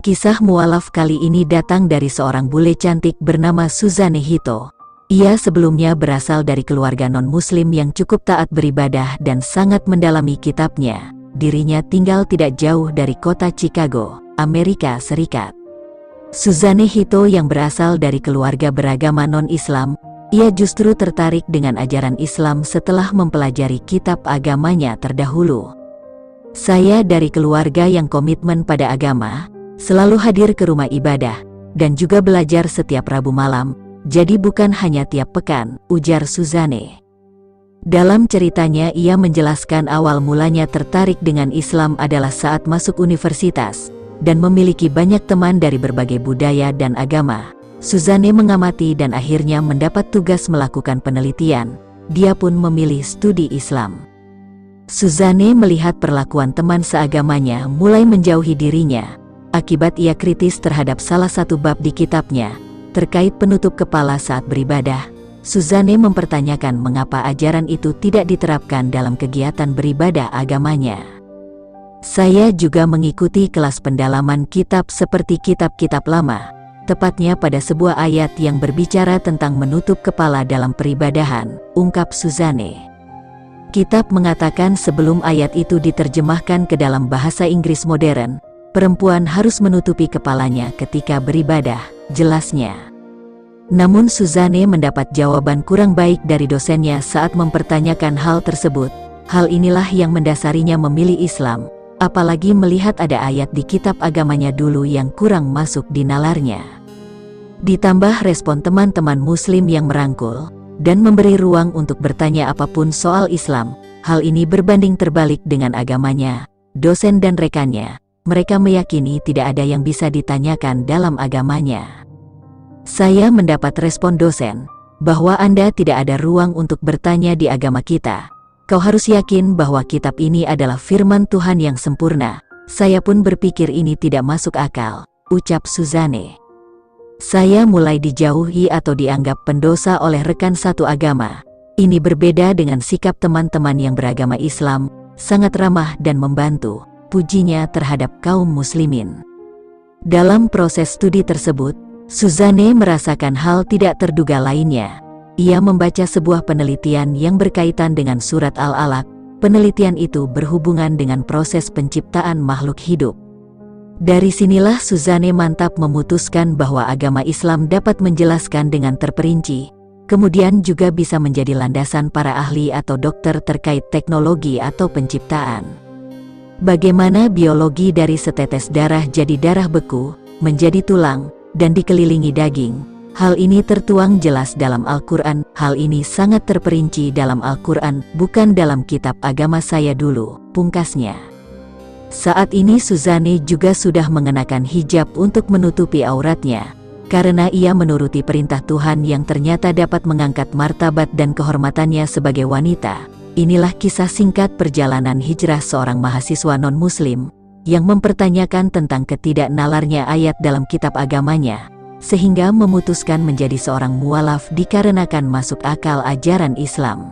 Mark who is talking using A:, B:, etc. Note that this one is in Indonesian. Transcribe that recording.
A: Kisah mualaf kali ini datang dari seorang bule cantik bernama Suzanne Hito. Ia sebelumnya berasal dari keluarga non-muslim yang cukup taat beribadah dan sangat mendalami kitabnya. Dirinya tinggal tidak jauh dari kota Chicago, Amerika Serikat. Suzanne Hito yang berasal dari keluarga beragama non-Islam, ia justru tertarik dengan ajaran Islam setelah mempelajari kitab agamanya terdahulu. Saya dari keluarga yang komitmen pada agama, selalu hadir ke rumah ibadah, dan juga belajar setiap Rabu malam, jadi bukan hanya tiap pekan, ujar Suzanne. Dalam ceritanya ia menjelaskan awal mulanya tertarik dengan Islam adalah saat masuk universitas, dan memiliki banyak teman dari berbagai budaya dan agama. Suzanne mengamati dan akhirnya mendapat tugas melakukan penelitian, dia pun memilih studi Islam. Suzanne melihat perlakuan teman seagamanya mulai menjauhi dirinya, akibat ia kritis terhadap salah satu bab di kitabnya, terkait penutup kepala saat beribadah. Suzanne mempertanyakan mengapa ajaran itu tidak diterapkan dalam kegiatan beribadah agamanya. Saya juga mengikuti kelas pendalaman kitab seperti kitab-kitab lama, tepatnya pada sebuah ayat yang berbicara tentang menutup kepala dalam peribadahan, ungkap Suzanne. Kitab mengatakan sebelum ayat itu diterjemahkan ke dalam bahasa Inggris modern, perempuan harus menutupi kepalanya ketika beribadah, jelasnya. Namun Suzanne mendapat jawaban kurang baik dari dosennya saat mempertanyakan hal tersebut. Hal inilah yang mendasarinya memilih Islam, apalagi melihat ada ayat di kitab agamanya dulu yang kurang masuk di nalarnya. Ditambah respon teman-teman muslim yang merangkul, dan memberi ruang untuk bertanya apapun soal Islam, hal ini berbanding terbalik dengan agamanya, dosen dan rekannya. Mereka meyakini tidak ada yang bisa ditanyakan dalam agamanya. Saya mendapat respon dosen, bahwa Anda tidak ada ruang untuk bertanya di agama kita. Kau harus yakin bahwa kitab ini adalah firman Tuhan yang sempurna. Saya pun berpikir ini tidak masuk akal, ucap Suzanne. Saya mulai dijauhi atau dianggap pendosa oleh rekan satu agama. Ini berbeda dengan sikap teman-teman yang beragama Islam, sangat ramah dan membantu, pujinya terhadap kaum muslimin. Dalam proses studi tersebut, Suzanne merasakan hal tidak terduga lainnya. Ia membaca sebuah penelitian yang berkaitan dengan surat Al-Alaq. Penelitian itu berhubungan dengan proses penciptaan makhluk hidup. Dari sinilah Suzanne mantap memutuskan bahwa agama Islam dapat menjelaskan dengan terperinci, kemudian juga bisa menjadi landasan para ahli atau dokter terkait teknologi atau penciptaan. Bagaimana biologi dari setetes darah jadi darah beku, menjadi tulang, dan dikelilingi daging. Hal ini tertuang jelas dalam Al-Quran. Hal ini sangat terperinci dalam Al-Quran, bukan dalam kitab agama saya dulu, pungkasnya. Saat ini Suzanne juga sudah mengenakan hijab untuk menutupi auratnya, karena ia menuruti perintah Tuhan yang ternyata dapat mengangkat martabat dan kehormatannya sebagai wanita. Inilah kisah singkat perjalanan hijrah seorang mahasiswa non-muslim, yang mempertanyakan tentang ketidaknalarnya ayat dalam kitab agamanya, sehingga memutuskan menjadi seorang mualaf dikarenakan masuk akal ajaran Islam.